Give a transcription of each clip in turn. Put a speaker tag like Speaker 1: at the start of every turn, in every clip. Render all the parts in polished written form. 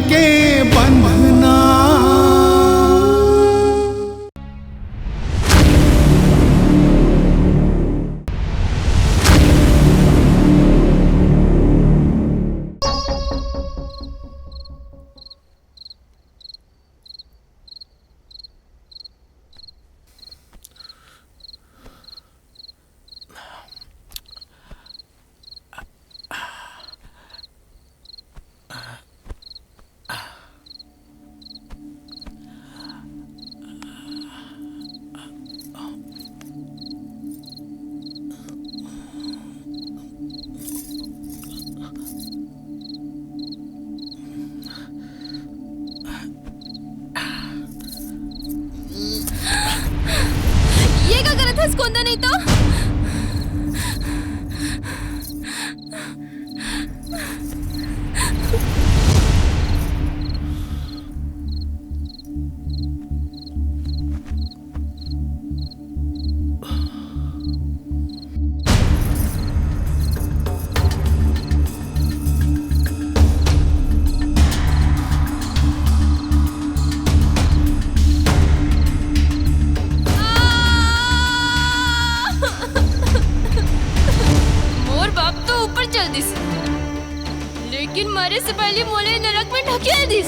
Speaker 1: के बंधना।
Speaker 2: स्कूंदा नहीं तो लेकिन मारे से पहले मोले नरक में ढकेल दिस।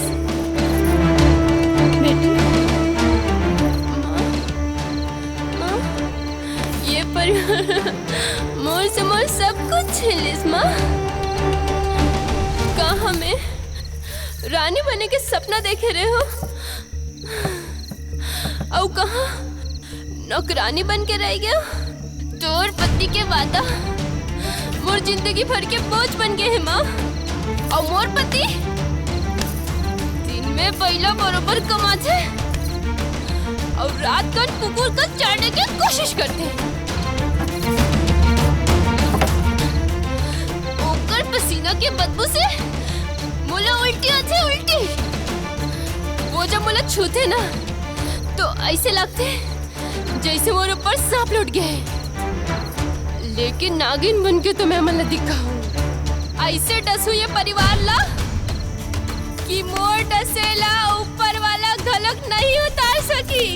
Speaker 2: बेटी माँ ये पर मोर से मोर सब कुछ छीलिस माँ। कहाँ हमें रानी बने के सपना देखे रहे हो और कहाँ नौकरानी बन के रह गया। तोर पति के वादा मोर जिंदगी भर के बोझ बन गए हैं माँ। और मोर पति दिन में पहला बरोबर कमाते और रात का कुकुर का चाटने की कोशिश करते। ओकर पसीना के बदबू से मोला उल्टी आती उल्टी। वो जब मोला छूते ना तो ऐसे लगते जैसे मोर ऊपर सांप लौट गया है। लेकिन नागिन बन के तो मैं मला दिखा हूँ। ऐसे डसू ये परिवार ला कि मोर डसेला ऊपर वाला घलक नहीं उतार सकी।